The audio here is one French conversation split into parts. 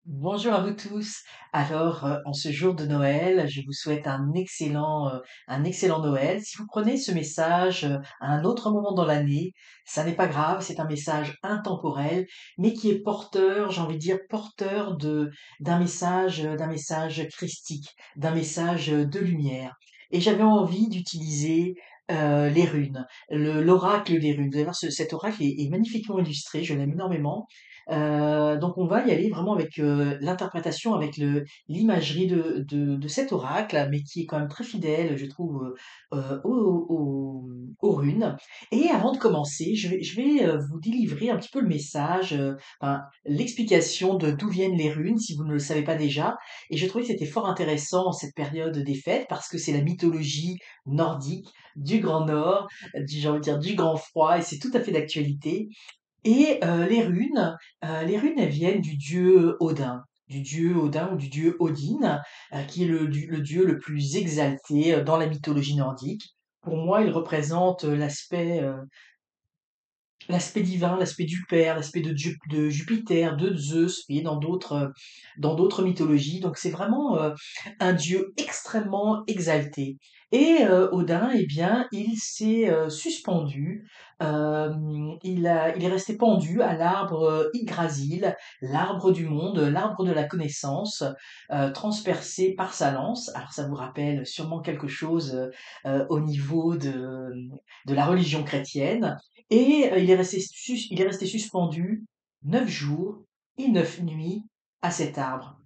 Bonjour à vous tous. Alors, en ce jour de Noël, je vous souhaite un excellent Noël. Si vous prenez ce message à un autre moment dans l'année, ça n'est pas grave, c'est un message intemporel, mais qui est porteur, j'ai envie de dire, porteur d'un message christique, d'un message de lumière. Et j'avais envie d'utiliser les runes, l'oracle des runes. Vous allez voir, cet oracle est magnifiquement illustré, je l'aime énormément. Donc on va y aller vraiment avec l'interprétation, avec l'imagerie de cet oracle, mais qui est quand même très fidèle, je trouve, aux runes. Et avant de commencer, je vais vous délivrer un petit peu le message, enfin, l'explication de d'où viennent les runes, si vous ne le savez pas déjà. Et je trouvais que c'était fort intéressant en cette période des fêtes, parce que c'est la mythologie nordique, du Grand Nord, j'ai envie de dire du Grand Froid, et c'est tout à fait d'actualité. Et les runes, elles viennent du dieu Odin ou du dieu Odin, qui est le dieu le plus exalté dans la mythologie nordique. Pour moi, il représente l'aspect divin, l'aspect du Père, l'aspect de Jupiter, de Zeus, et dans d'autres mythologies. Donc c'est vraiment un dieu extrêmement exalté. Et Odin, eh bien, il s'est suspendu, il est resté pendu à l'arbre Yggdrasil, l'arbre du monde, l'arbre de la connaissance, transpercé par sa lance. Alors ça vous rappelle sûrement quelque chose au niveau de la religion chrétienne. Et il est resté suspendu 9 jours et 9 nuits à cet arbre.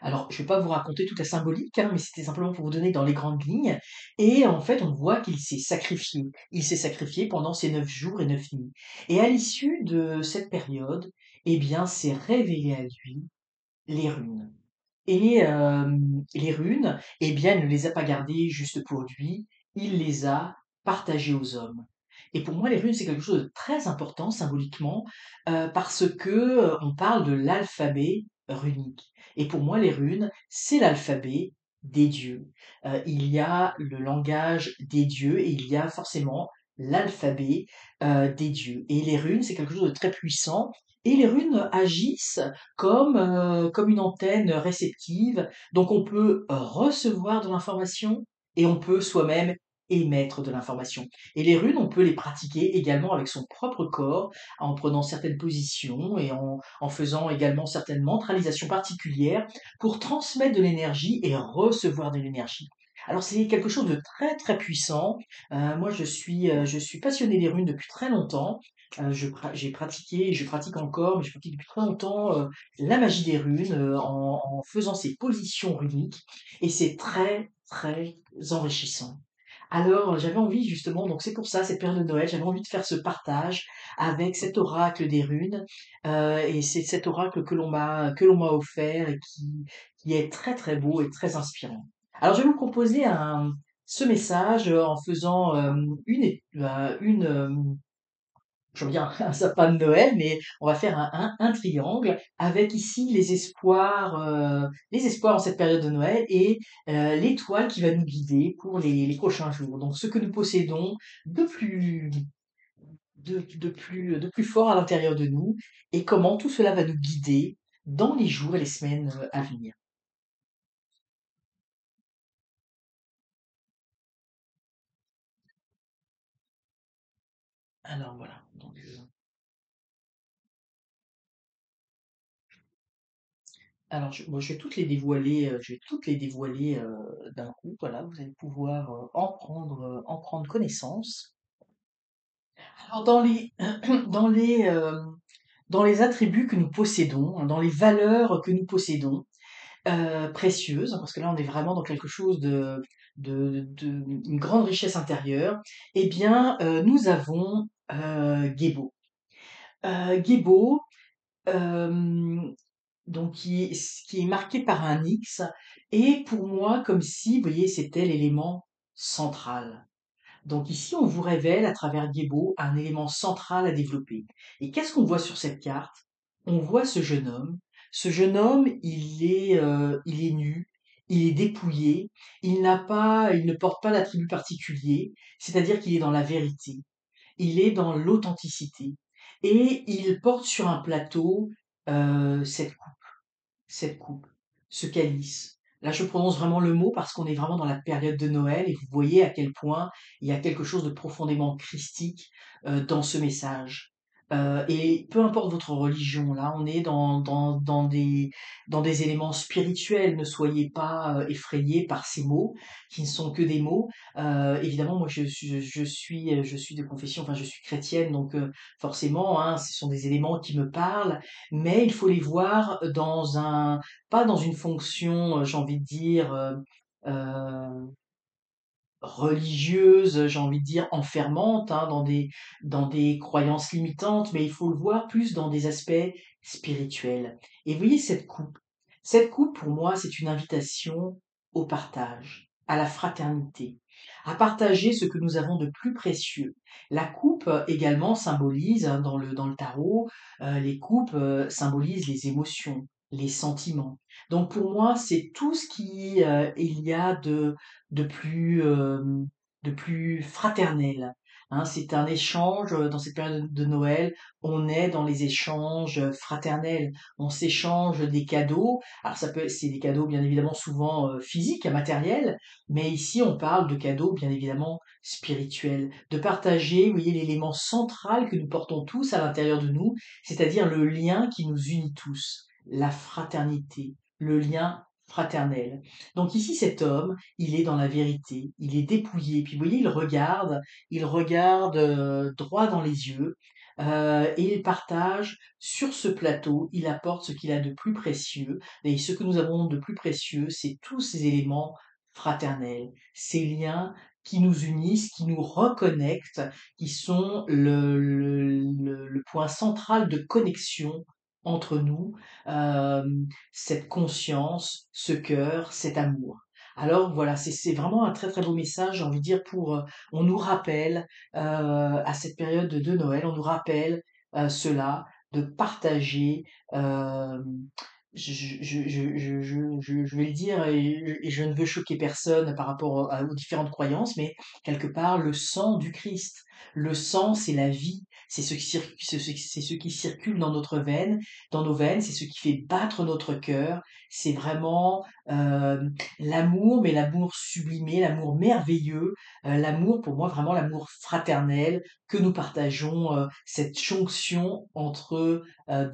Alors, je ne vais pas vous raconter toute la symbolique, hein, mais c'était simplement pour vous donner dans les grandes lignes. Et en fait, on voit qu'il s'est sacrifié. Il s'est sacrifié pendant ces 9 jours et 9 nuits. Et à l'issue de cette période, eh bien, s'est révélé à lui les runes. Et les runes, eh bien, il ne les a pas gardées juste pour lui, il les a partagées aux hommes. Et pour moi, les runes, c'est quelque chose de très important symboliquement, parce que, on parle de l'alphabet runique. Et pour moi, les runes, c'est l'alphabet des dieux. Il y a le langage des dieux et il y a forcément l'alphabet, des dieux. Et les runes, c'est quelque chose de très puissant et les runes agissent comme une antenne réceptive. Donc on peut recevoir de l'information et on peut soi-même émettre de l'information. Et les runes, on peut les pratiquer également avec son propre corps, en prenant certaines positions et en faisant également certaines mentralisations particulières pour transmettre de l'énergie et recevoir de l'énergie. Alors c'est quelque chose de très très puissant. Moi je suis passionné des runes depuis très longtemps. J'ai pratiqué, et je pratique encore, mais je pratique depuis très longtemps la magie des runes en faisant ces positions runiques et c'est très très enrichissant. Alors, j'avais envie justement, donc c'est pour ça, cette période de Noël, j'avais envie de faire ce partage avec cet oracle des runes, et c'est cet oracle que l'on m'a offert et qui est très très beau et très inspirant. Alors, je vais vous proposer ce message en faisant je veux dire un sapin de Noël, mais on va faire un triangle avec ici les espoirs en cette période de Noël et l'étoile qui va nous guider pour les prochains jours. Donc ce que nous possédons de plus, de plus fort à l'intérieur de nous et comment tout cela va nous guider dans les jours et les semaines à venir. Alors voilà. Donc, alors moi, je vais toutes les dévoiler d'un coup. Voilà, vous allez pouvoir en prendre connaissance. Alors dans les, dans les attributs que nous possédons, hein, dans les valeurs que nous possédons, précieuses, hein, parce que là on est vraiment dans quelque chose de une grande richesse intérieure, eh bien, nous avons, Gébo, hem, donc qui est marqué par un X et pour moi comme si, vous voyez, c'était l'élément central. Donc ici, on vous révèle à travers Guébo un élément central à développer. Et qu'est-ce qu'on voit sur cette carte? On voit ce jeune homme. Ce jeune homme, il est nu, il est dépouillé, il ne porte pas d'attribut particulier, c'est-à-dire qu'il est dans la vérité, il est dans l'authenticité, et il porte sur un plateau cette coupe. cette coupe, ce calice. Là, je prononce vraiment le mot parce qu'on est vraiment dans la période de Noël et vous voyez à quel point il y a quelque chose de profondément christique dans ce message. Et peu importe votre religion, là, on est dans des éléments spirituels. Ne soyez pas effrayés par ces mots qui ne sont que des mots. Évidemment, moi, je suis de confession, enfin, je suis chrétienne, donc forcément, hein, ce sont des éléments qui me parlent, mais il faut les voir dans un, pas dans une fonction, j'ai envie de dire, religieuse, j'ai envie de dire enfermante, hein, dans des croyances limitantes, mais il faut le voir plus dans des aspects spirituels. Et vous voyez cette coupe. Cette coupe, pour moi, c'est une invitation au partage, à la fraternité, à partager ce que nous avons de plus précieux. La coupe également symbolise, hein, dans le tarot, les coupes symbolisent les émotions, les sentiments. Donc pour moi, c'est tout ce qui il y a de plus, de plus fraternel. Hein, c'est un échange dans cette période de Noël. On est dans les échanges fraternels. On s'échange des cadeaux. Alors c'est des cadeaux bien évidemment souvent physiques, matériels, mais ici on parle de cadeaux bien évidemment spirituels. De partager, vous voyez, l'élément central que nous portons tous à l'intérieur de nous, c'est-à-dire le lien qui nous unit tous, la fraternité, le lien fraternel. Donc ici, cet homme, il est dans la vérité, il est dépouillé. Puis vous voyez, il regarde droit dans les yeux et il partage sur ce plateau, il apporte ce qu'il a de plus précieux. Et ce que nous avons de plus précieux, c'est tous ces éléments fraternels, ces liens qui nous unissent, qui nous reconnectent, qui sont le point central de connexion entre nous, euh, cette conscience, ce cœur, cet amour. Alors voilà, c'est vraiment un très très beau message, j'ai envie de dire, pour, on nous rappelle, à cette période de Noël, on nous rappelle cela, de partager, je vais le dire et je ne veux choquer personne par rapport aux différentes croyances, mais quelque part, le sang du Christ. Le sang, c'est la vie, c'est c'est ce qui circule dans notre veine, dans nos veines, c'est ce qui fait battre notre cœur. C'est vraiment l'amour, mais l'amour sublimé, l'amour merveilleux, l'amour pour moi vraiment l'amour fraternel que nous partageons, cette jonction entre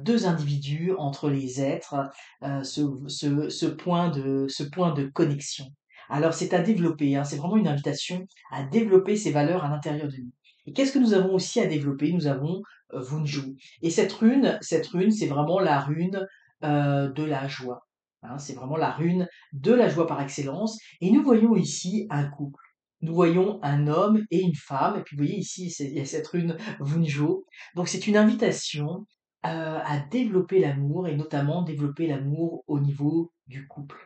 deux individus, entre les êtres, ce point de connexion. Alors c'est à développer, hein, c'est vraiment une invitation à développer ces valeurs à l'intérieur de nous. Et qu'est-ce que nous avons aussi à développer? Nous avons Vunju. Et cette rune, c'est vraiment la rune de la joie. Hein, c'est vraiment la rune de la joie par excellence. Et nous voyons ici un couple. Nous voyons un homme et une femme. Et puis vous voyez ici, il y a cette rune Vunjo. Donc c'est une invitation à développer l'amour et notamment développer l'amour au niveau du couple.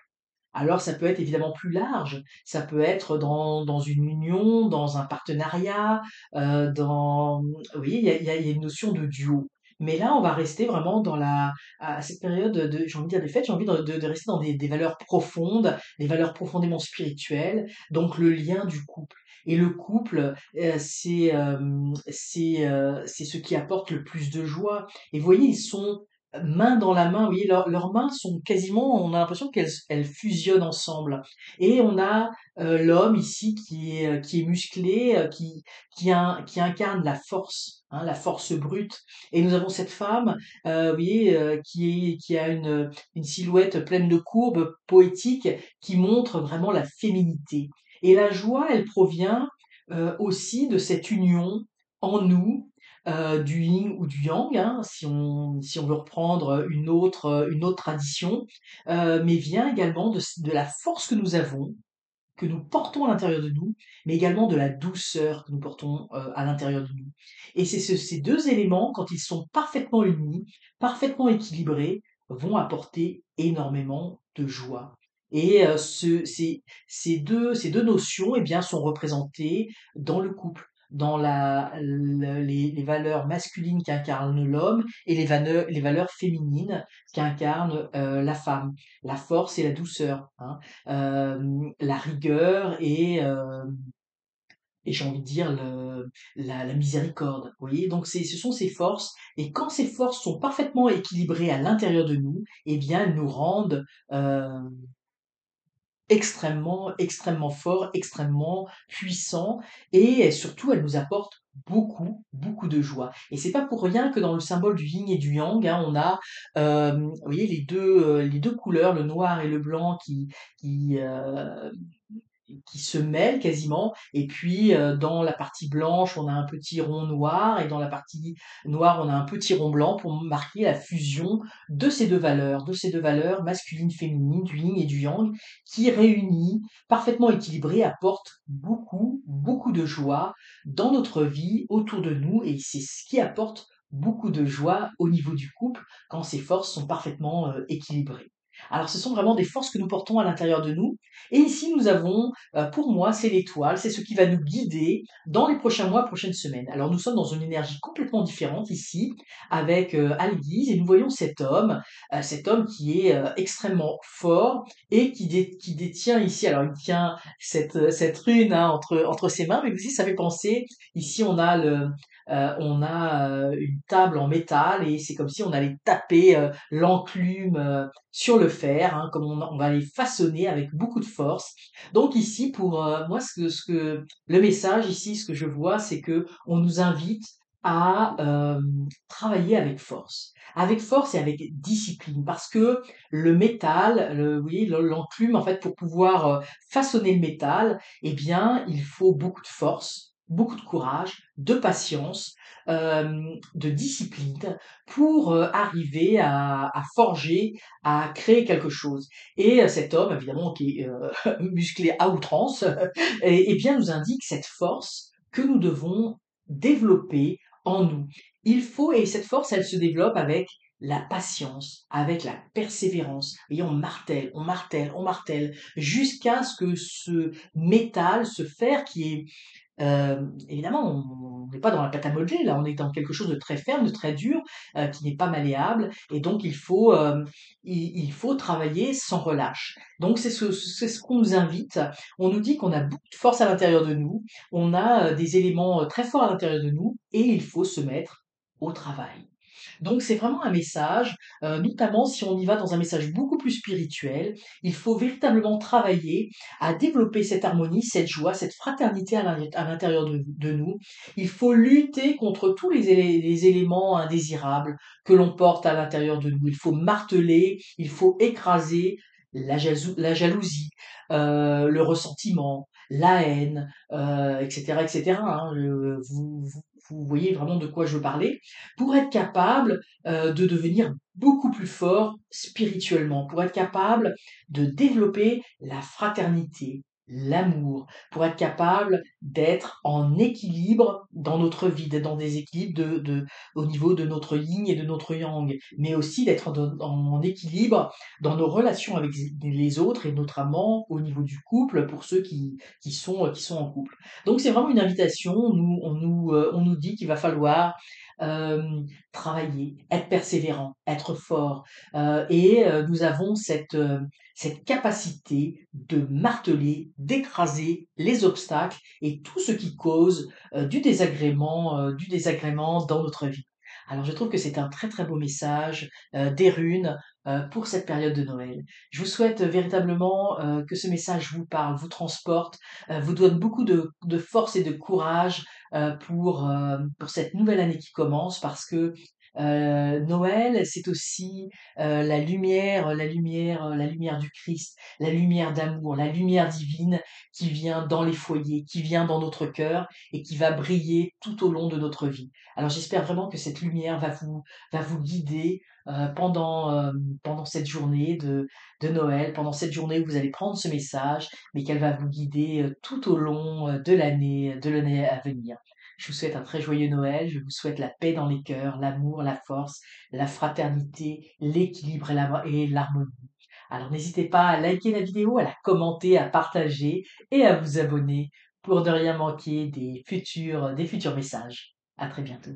Alors ça peut être évidemment plus large, ça peut être dans une union, dans un partenariat, dans oui, il y a une notion de duo. Mais là, on va rester vraiment dans la à cette période de j'ai envie de dire des fêtes, j'ai envie de rester dans des valeurs profondes, des valeurs profondément spirituelles, donc le lien du couple. Et le couple, c'est ce qui apporte le plus de joie. Et vous voyez, ils sont main dans la main, vous voyez, leurs mains sont quasiment, on a l'impression elles fusionnent ensemble. Et on a l'homme ici qui est musclé, qui incarne la force, hein, la force brute. Et nous avons cette femme, vous voyez, qui a une silhouette pleine de courbes, poétique, qui montre vraiment la féminité. Et la joie, elle provient aussi de cette union en nous, du yin ou du yang, hein, si on veut reprendre une autre tradition, mais vient également de la force que nous avons, que nous portons à l'intérieur de nous, mais également de la douceur que nous portons à l'intérieur de nous. Et ces deux éléments, quand ils sont parfaitement unis, parfaitement équilibrés, vont apporter énormément de joie. Et ces deux notions eh bien, sont représentées dans le couple, dans les valeurs masculines qu'incarne l'homme et les valeurs féminines qu'incarne la femme, la force et la douceur. Hein, la rigueur et j'ai envie de dire la miséricorde. Vous voyez? Donc ce sont ces forces, et quand ces forces sont parfaitement équilibrées à l'intérieur de nous, eh bien, elles nous rendent extrêmement, extrêmement forts, extrêmement puissants, et surtout elles nous apportent beaucoup, beaucoup de joie. Et c'est pas pour rien que dans le symbole du yin et du yang, hein, on a, vous voyez les 2 couleurs, le noir et le blanc qui, heu qui se mêlent quasiment, et puis dans la partie blanche on a un petit rond noir, et dans la partie noire on a un petit rond blanc pour marquer la fusion de ces deux valeurs masculines féminines, du yin et du yang, qui réunies, parfaitement équilibrées, apportent beaucoup, beaucoup de joie dans notre vie, autour de nous, et c'est ce qui apporte beaucoup de joie au niveau du couple quand ces forces sont parfaitement équilibrées. Alors ce sont vraiment des forces que nous portons à l'intérieur de nous, et ici nous avons pour moi, c'est l'étoile, c'est ce qui va nous guider dans les prochains mois, prochaines semaines. Alors nous sommes dans une énergie complètement différente ici, avec Alguise, et nous voyons cet homme qui est extrêmement fort, et qui détient ici, alors il tient cette rune, hein, entre ses mains, mais aussi ça fait penser, ici on a une table en métal, et c'est comme si on allait taper l'enclume sur le fer, hein, comme on va les façonner avec beaucoup de force. Donc ici, pour moi, le message ici, ce que je vois, c'est que on nous invite à travailler avec force et avec discipline, parce que le métal, oui, l'enclume, en fait, pour pouvoir façonner le métal, eh bien, il faut beaucoup de force, beaucoup de courage, de patience, de discipline, pour arriver à forger, à créer quelque chose. Et cet homme, évidemment, qui est musclé à outrance, et bien nous indique cette force que nous devons développer en nous. Il faut, et cette force, elle se développe avec la patience, avec la persévérance. Et on martèle, on martèle, on martèle, jusqu'à ce que ce métal, ce fer qui est évidemment, on n'est pas dans la pâte à modeler, là, on est dans quelque chose de très ferme, de très dur, qui n'est pas malléable, et donc il faut travailler sans relâche. Donc c'est ce qu'on nous invite. On nous dit qu'on a beaucoup de force à l'intérieur de nous, on a des éléments très forts à l'intérieur de nous, et il faut se mettre au travail. Donc c'est vraiment un message, notamment si on y va dans un message beaucoup plus spirituel, il faut véritablement travailler à développer cette harmonie, cette joie, cette fraternité à l'intérieur de nous. Il faut lutter contre tous les éléments indésirables que l'on porte à l'intérieur de nous. Il faut marteler, il faut écraser la jalousie, le ressentiment, la haine, etc., etc., hein. Vous voyez vraiment de quoi je veux parler, pour être capable de devenir beaucoup plus fort spirituellement, pour être capable de développer la fraternité, l'amour, pour être capable d'être en équilibre dans notre vie, d'être dans des équilibres au niveau de notre yin et de notre yang, mais aussi d'être en équilibre dans nos relations avec les autres, et notamment au niveau du couple, pour ceux qui sont en couple. Donc c'est vraiment une invitation, on nous dit qu'il va falloir euh, travailler, être persévérant, être fort. Et nous avons cette capacité de marteler, d'écraser les obstacles et tout ce qui cause du désagrément dans notre vie. Alors je trouve que c'est un très très beau message des runes pour cette période de Noël. Je vous souhaite véritablement que ce message vous parle, vous transporte, vous donne beaucoup de force et de courage pour cette nouvelle année qui commence, parce que Noël, c'est aussi la lumière du Christ, la lumière d'amour, la lumière divine qui vient dans les foyers, qui vient dans notre cœur, et qui va briller tout au long de notre vie. Alors j'espère vraiment que cette lumière va vous guider pendant cette journée de Noël, pendant cette journée où vous allez prendre ce message, mais qu'elle va vous guider tout au long de l'année à venir. Je vous souhaite un très joyeux Noël, je vous souhaite la paix dans les cœurs, l'amour, la force, la fraternité, l'équilibre et l'harmonie. Alors n'hésitez pas à liker la vidéo, à la commenter, à partager et à vous abonner pour ne rien manquer des futurs messages. À très bientôt.